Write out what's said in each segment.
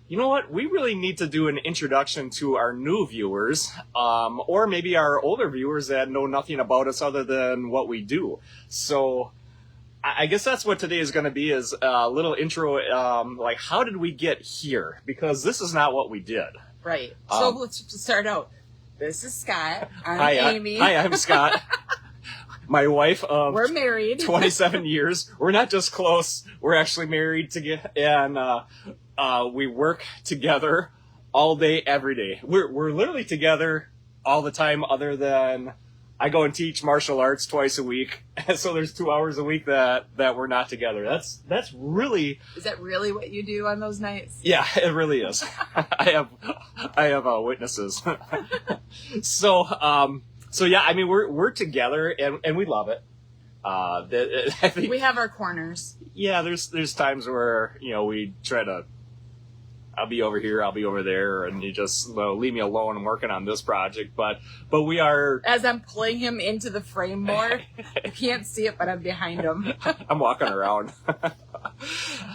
you know what? We really need to do an introduction to our new viewers, or maybe our older viewers that know nothing about us other than what we do. So I guess that's what today is going to be, is a little intro, like how did we get here? Because this is not what we did. Right. So let's start out. This is Scott. I'm Hi, Amy. Hi, I'm Scott. My wife of We're married. 27 years. We're not just close. We're actually married together, and we work together all day, every day. We're literally together all the time, other than I go and teach martial arts twice a week. So there's 2 hours a week that we're not together. That's really. Is that really what you do on those nights? Yeah, it really is. I have witnesses. So yeah, I mean we're together and we love it. I think we have our corners. Yeah, there's times where we try to. I'll be over here, I'll be over there, and you just leave me alone. I'm working on this project, but we are. As I'm pulling him into the frame more, you can't see it, but I'm behind him. I'm walking around.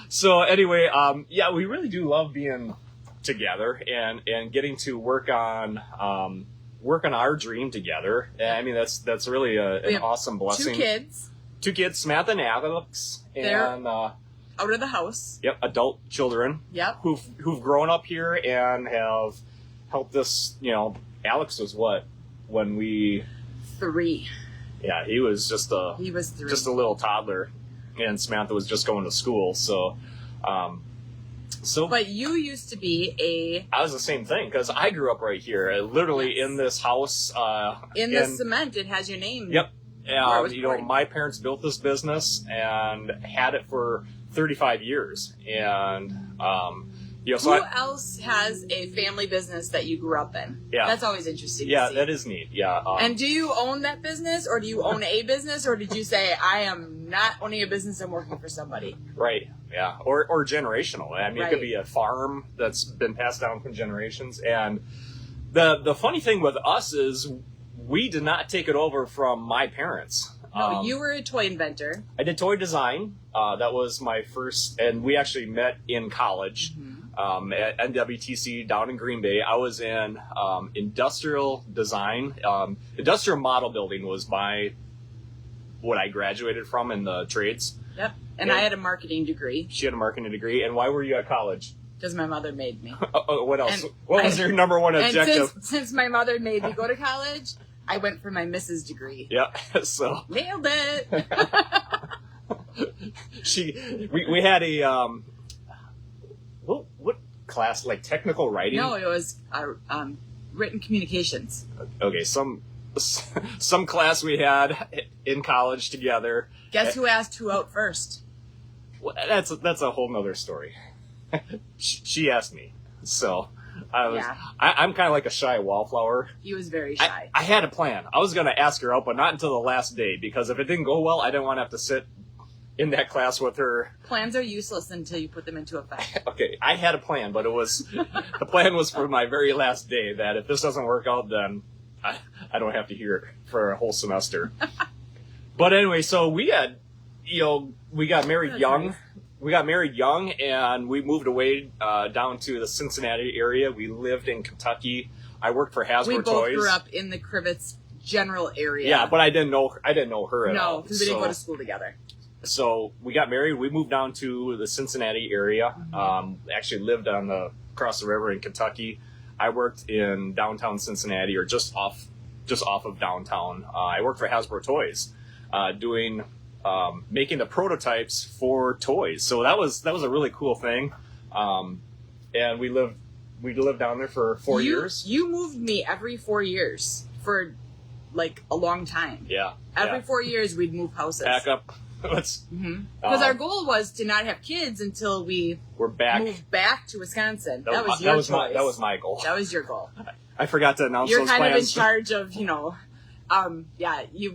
So anyway, yeah, we really do love being together and getting to work on our dream together. I mean, that's really an awesome blessing. Two kids, Samantha and Alex, and out of the house. Yep, adult children. Yep. Who've grown up here and have helped us. Alex was what when we 3. Yeah, he was 3, just a little toddler, and Samantha was just going to school. So. But you used to be I was the same thing, because I grew up right here, literally in this house. In the cement, it has your name. Yep. My parents built this business and had it for 35 years, and who else has a family business that you grew up in? Yeah, that's always interesting. Yeah, to see. That is neat. Yeah. And do you own that business, or do you own a business, or did you say I am not owning a business, I'm working for somebody? Right. Yeah. Or generational. I mean, right. It could be a farm that's been passed down from generations. And the funny thing with us is we did not take it over from my parents. No, you were a toy inventor. I did toy design. That was my first, and we actually met in college at NWTC down in Green Bay. I was in industrial design. Industrial model building was what I graduated from in the trades. Yep. And I had a marketing degree. She had a marketing degree. And why were you at college? Because my mother made me. What else? What was your number one objective? And since my mother made me go to college, I went for my Mrs. degree. Yeah, so nailed it. We had a what class, like technical writing? No, it was written communications. Okay, some class we had in college together. Guess who asked who out first? Well, that's a whole nother story. She asked me, so. I'm kind of like a shy wallflower. He was very shy. I had a plan. I was going to ask her out, but not until the last day, because if it didn't go well, I didn't want to have to sit in that class with her. Plans are useless until you put them into effect. Okay, I had a plan, but the plan was for my very last day, that if this doesn't work out, then I don't have to hear it for a whole semester. But anyway, so we had, we got married young. Nice. We got married young, and we moved away down to the Cincinnati area. We lived in Kentucky. I worked for Hasbro Toys. We both grew up in the Crivets general area. Yeah, but I didn't know her at all. No, because we didn't go to school together. So we got married. We moved down to the Cincinnati area. Actually lived across the river in Kentucky. I worked in downtown Cincinnati, or just off of downtown. I worked for Hasbro Toys, doing. Making the prototypes for toys. So that was a really cool thing. And we lived down there for 4 years. You moved me every 4 years for like a long time. Yeah. Every 4 years we'd move houses. Back up. Because our goal was to not have kids until we moved back to Wisconsin. That was your choice. That was my goal. That was your goal. I forgot to announce You're those kind plans. of in charge of,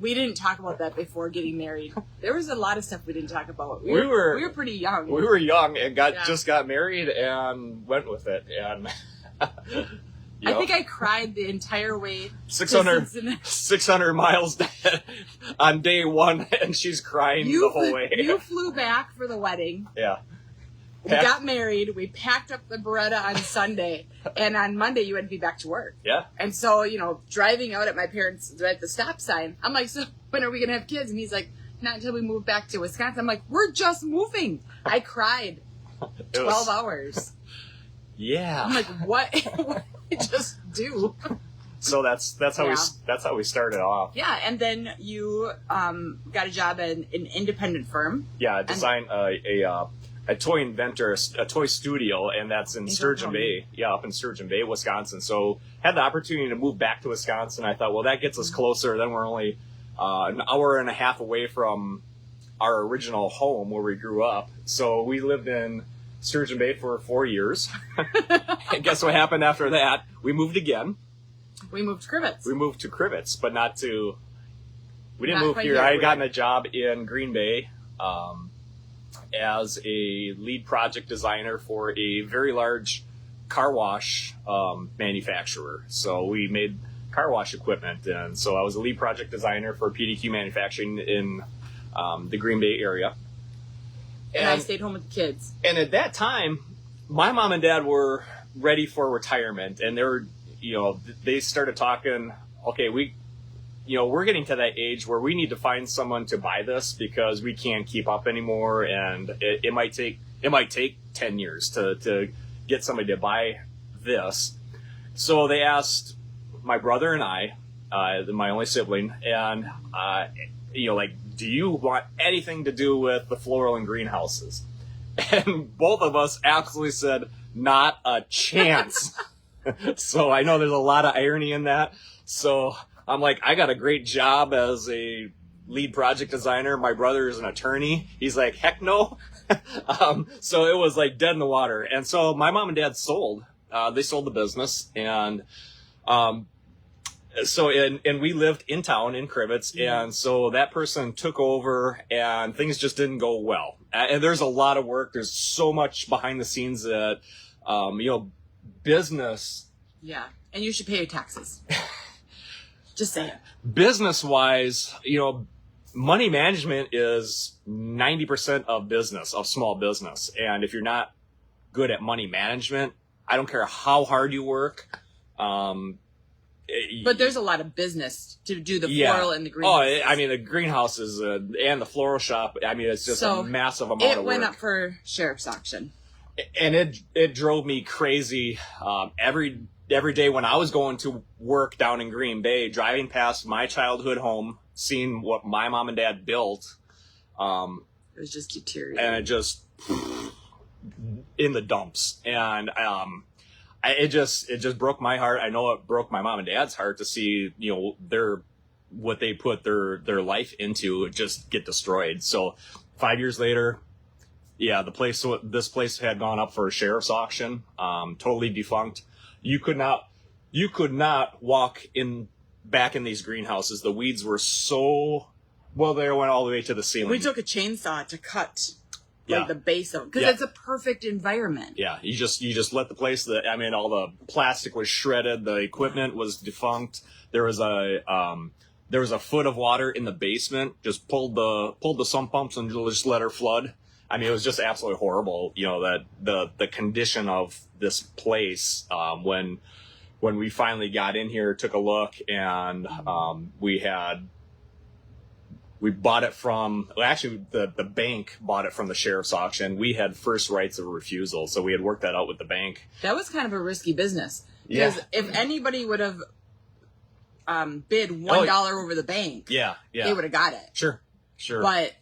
we didn't talk about that before getting married. There was a lot of stuff we didn't talk about. We were pretty young. We were young and just got married and went with it. And I think I cried the entire way. 600 miles on day one, and she's crying the whole way. You flew back for the wedding. Yeah. We got married. We packed up the Beretta on Sunday, and on Monday you had to be back to work. Yeah. And so, driving out at my parents at the stop sign, I'm like, so when are we gonna have kids? And he's like, not until we move back to Wisconsin. I'm like, we're just moving. I cried 12 hours. Yeah. I'm like, what? What did I just do? So that's how we started off. Yeah, and then you got a job at an independent firm. Yeah, I designed a toy inventor, a toy studio, and that's in Sturgeon Bay. Yeah, up in Sturgeon Bay, Wisconsin. So had the opportunity to move back to Wisconsin. I thought, well, that gets us closer. Then we're only an hour and a half away from our original home where we grew up. So we lived in Sturgeon Bay for 4 years. And guess what happened after that? We moved again. We moved to Crivets. We moved to Crivets, but not to... We didn't Not move quite here. yet. I had gotten a job in Green Bay as a lead project designer for a very large car wash manufacturer. So we made car wash equipment, and so I was a lead project designer for PDQ Manufacturing in the Green Bay area. And I stayed home with the kids. And at that time, my mom and dad were ready for retirement, and they were, they started talking, okay, we're getting to that age where we need to find someone to buy this because we can't keep up anymore, and it might take 10 years to get somebody to buy this. So they asked my brother and I, my only sibling, and do you want anything to do with the floral and greenhouses? And both of us absolutely said, not a chance. So I know there's a lot of irony in that. So I'm like, I got a great job as a lead project designer. My brother is an attorney. He's like, heck no. So it was like dead in the water. And so my mom and dad sold. They sold the business. And and we lived in town in Crivets. And so that person took over and things just didn't go well. And there's a lot of work. There's so much behind the scenes that, business. Yeah. And you should pay your taxes. Just saying. Business wise, money management is 90% of business, of small business. And if you're not good at money management, I don't care how hard you work. But there's a lot of business to do the floral and the greenhouse. Oh, I mean, the greenhouses and the floral shop, I mean, it's just a massive amount of work. It went up for sheriff's auction. And it drove me crazy. Every day when I was going to work down in Green Bay, driving past my childhood home, seeing what my mom and dad built. It was just deteriorating. And it just in the dumps. And it just broke my heart. I know it broke my mom and dad's heart to see, what they put their life into just get destroyed. So 5 years later, yeah, this place had gone up for a sheriff's auction, totally defunct. You could not walk back in these greenhouses. The weeds were so, they went all the way to the ceiling. We took a chainsaw to cut the base of it because it's a perfect environment. Yeah, you just let the place. All the plastic was shredded. The equipment was defunct. There was a foot of water in the basement. Just pulled the sump pumps and just let her flood. I mean, it was just absolutely horrible. That the condition of this place when we finally got in here, took a look, and we bought it from, the bank bought it from the sheriff's auction. We had first rights of refusal, so we had worked that out with the bank. That was kind of a risky business. Because if anybody would have bid $1 over the bank, they would have got it. Sure. But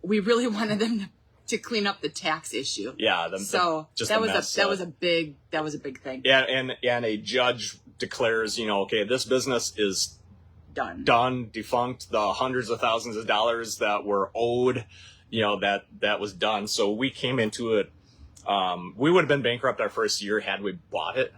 we really wanted them to clean up the tax issue. Yeah. That was a big thing. Yeah, and a judge declares, okay, this business is done, defunct. The hundreds of thousands of dollars that were owed, that was done. So we came into it. We would have been bankrupt our first year had we bought it,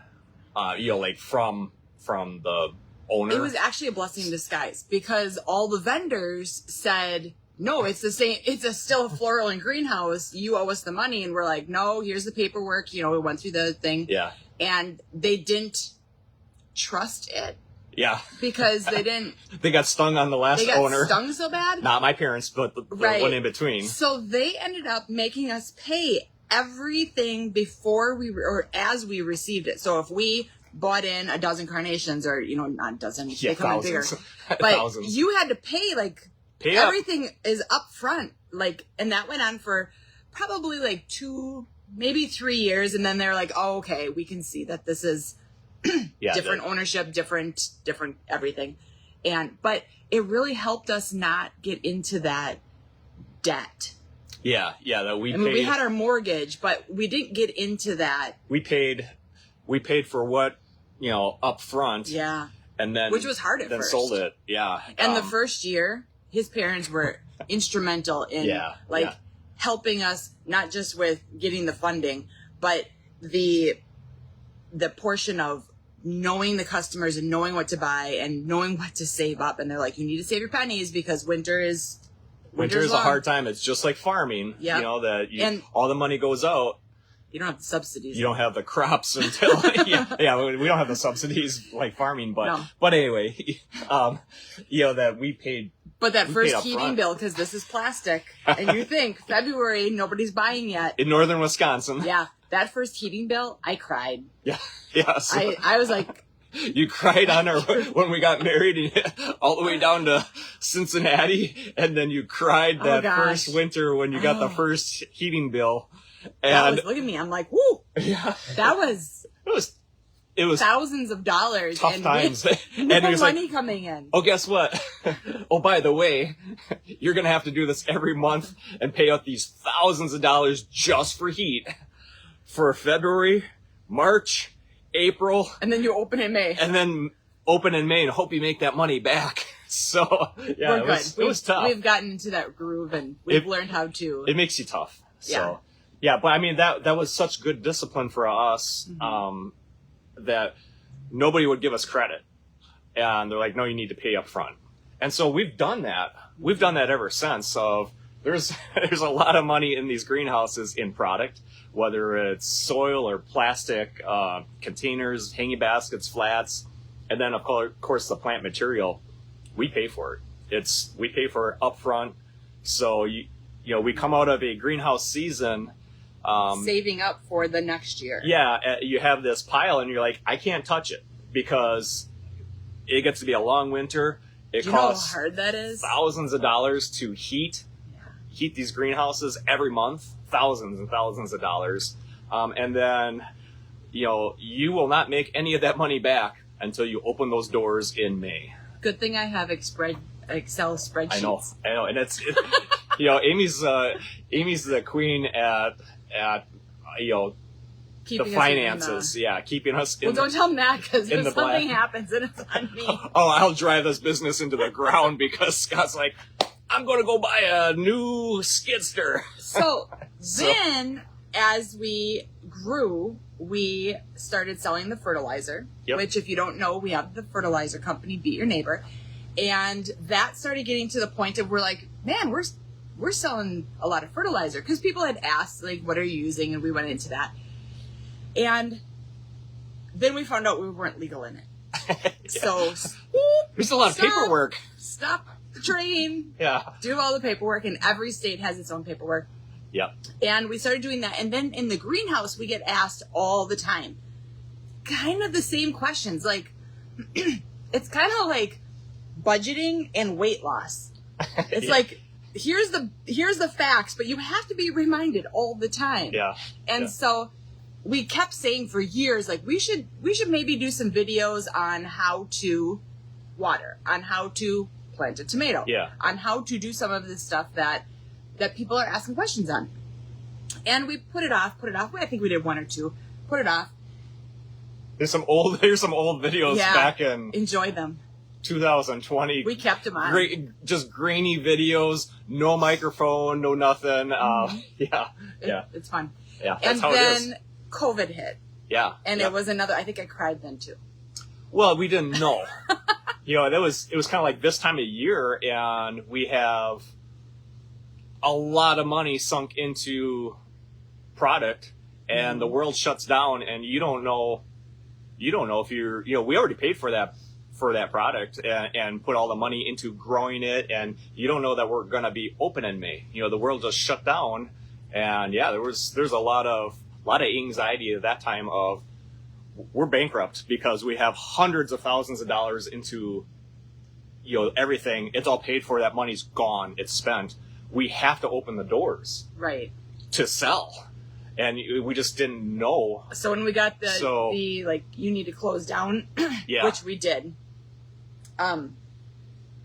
from the owner. It was actually a blessing in disguise because all the vendors said, no, it's the same. It's still a floral and greenhouse. You owe us the money. And we're like, no, here's the paperwork. We went through the thing. Yeah. And they didn't trust it. Yeah. Because they didn't. They got stung on the last owner. They got stung so bad? Not my parents, but the one in between. So they ended up making us pay everything before or as we received it. So if we bought in a dozen carnations, or not a dozen, they come in bigger, but thousands. You had to pay Pay up. everything is up front, and that went on for probably 2, maybe 3 years, and then they're like, oh, okay, we can see that this is different ownership, different everything, but it really helped us not get into that debt. That we paid. We had our mortgage, but we didn't get into that. We paid for what, up front. Yeah. And then, which was hard at then first. sold it. Yeah. And the first year, his parents were instrumental in helping us, not just with getting the funding, but the portion of knowing the customers and knowing what to buy and knowing what to save up. And they're like, you need to save your pennies because winter is a hard time. It's just like farming, that all the money goes out. You don't have the subsidies. You don't have the crops until, we don't have the subsidies like farming, but anyway, that we paid. But that first heating bill, because this is plastic, and you think February, nobody's buying yet. In northern Wisconsin. Yeah. That first heating bill, I cried. Yeah. Yeah. So I was like. You cried on her when we got married all the way down to Cincinnati, and then you cried that first winter when you got the first heating bill. And look at me, I'm like, woo! Yeah. That was it was thousands of dollars. Tough times. And it was money coming in. Oh, guess what? Oh, by the way, you're going to have to do this every month and pay out these thousands of dollars just for heat for February, March, April. And then you open in May. And then open in May and hope you make that money back. So, yeah, it was tough. We've gotten into that groove and we've learned how to. It makes you tough. So, yeah, but I mean, that was such good discipline for us, that nobody would give us credit. And they're like, no, you need to pay up front. And so we've done that. We've done that ever since. So there's a lot of money in these greenhouses in product, whether it's soil or plastic, containers, hanging baskets, flats, and then of course the plant material. We pay for it. We pay for it up front. So we come out of a greenhouse season, saving up for the next year. Yeah, you have this pile and you're like, I can't touch it because it gets to be a long winter. Do you know how hard that is? Thousands of dollars to heat these greenhouses every month, thousands and thousands of dollars. And then, you will not make any of that money back until you open those doors in May. Good thing I have Excel spreadsheets. I know. And it's Amy's the queen at keeping the finances. Keeping us in don't tell Matt, because if something black. happens, then it's on me. Oh, I'll drive this business into the ground because Scott's like, I'm going to go buy a new skidster. So then, as we grew, we started selling the fertilizer, which, if you don't know, we have the fertilizer company, Beat Your Neighbor. And that started getting to the point of we're like, man, we're selling a lot of fertilizer, because people had asked, like, what are you using? And we went into that. And then we found out we weren't legal in it. So there's a lot of paperwork. Stop the train. Yeah. Do all the paperwork, and every state has its own paperwork. Yep. And we started doing that. And then in the greenhouse, we get asked all the time kind of the same questions. Like, it's kind of like budgeting and weight loss. It's like, here's the facts, but you have to be reminded all the time. Yeah. And so we kept saying for years, like, we should maybe do some videos on how to water, on how to plant a tomato, on how to do some of this stuff that people are asking questions on. And we put it off. I think we did one or two. Put it off. Here's some old videos back in enjoy them. 2020. We kept them on. Great, just grainy videos, no microphone, no nothing. It's fun. Yeah, that's how it is. And then COVID hit. Yeah. And it was another, I think I cried then too. Well, we didn't know. It was kind of like this time of year, and we have a lot of money sunk into product, and the world shuts down, and you don't know if you're, we already paid for that product and put all the money into growing it, and you don't know that we're going to be open in May. The world just shut down, And yeah, there's a lot of anxiety at that time of we're bankrupt because we have hundreds of thousands of dollars into, everything. It's all paid for. That money's gone. It's spent. We have to open the doors Right. to sell. And we just didn't know. So when we got the like, you need to close down, Yeah. which we did,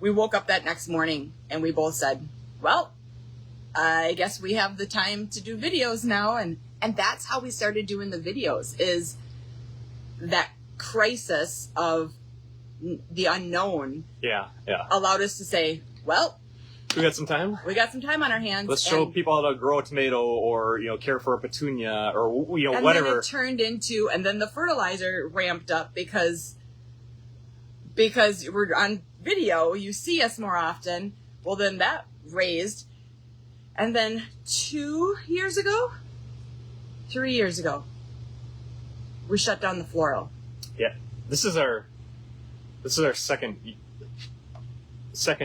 we woke up that next morning and we both said, well, I guess we have the time to do videos now. And that's how we started doing the videos, is that crisis of the unknown. Yeah. Allowed us to say, well, We got some time. we got some time on our hands. Let's show people how to grow a tomato, or care for a petunia, or and whatever. then it turned into, and then the fertilizer ramped up because we're on video, you see us more often. Well, then that raised, and then 3 years ago, we shut down the floral. Yeah, this is our second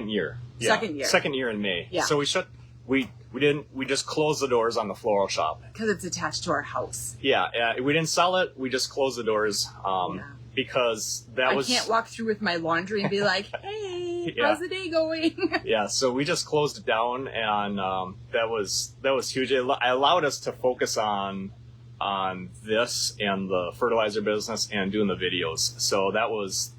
year. Yeah. Second year in May. Yeah. So we just closed the doors on the floral shop. Because it's attached to our house. Yeah, we didn't sell it. We just closed the doors because that I was. can't walk through with my laundry and be like, hey, Yeah. how's the day going? Yeah, so we just closed it down, and that was huge. It allowed us to focus on this and the fertilizer business and doing the videos. So that was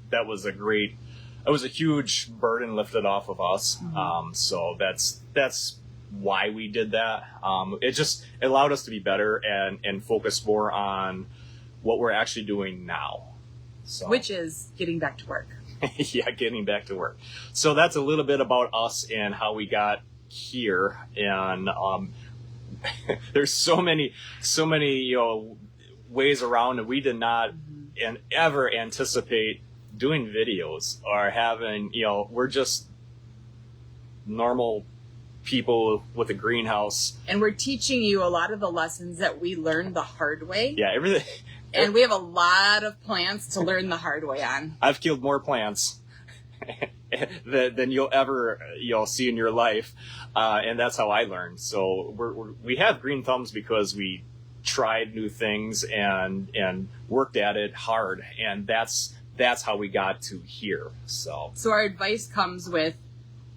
a huge burden lifted off of us. Mm-hmm. So that's why we did that. It just allowed us to be better and focus more on what we're actually doing now. So. Which is getting back to work. Yeah, getting back to work. So that's a little bit about us and how we got here. And there's so many ways around, and we did not and ever anticipate doing videos or having, we're just normal people with a greenhouse. And we're teaching you a lot of the lessons that we learned the hard way. Yeah, everything. And we have a lot of plants to learn the hard way on. I've killed more plants than you'll ever see in your life, and that's how I learned. So we have green thumbs because we tried new things and worked at it hard, and that's how we got to here. So our advice comes with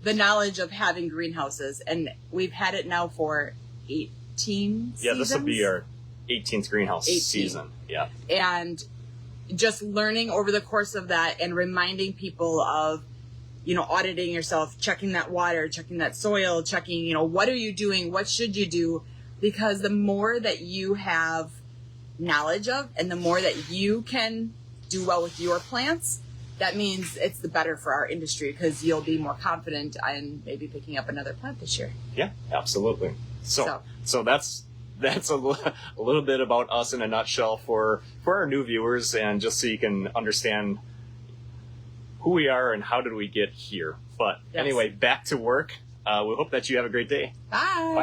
the knowledge of having greenhouses, and we've had it now for 18 seasons. Yeah, this will be our 18th greenhouse season. Yeah. And just learning over the course of that and reminding people of, auditing yourself, checking that water, checking that soil, checking, what are you doing? What should you do? Because the more that you have knowledge of and the more that you can do well with your plants, that means it's the better for our industry, because you'll be more confident in maybe picking up another plant this year. Yeah, absolutely. So that's a little bit about us in a nutshell for our new viewers, and just so you can understand who we are and how did we get here. But Yes. Anyway, back to work. We hope that you have a great day. Bye.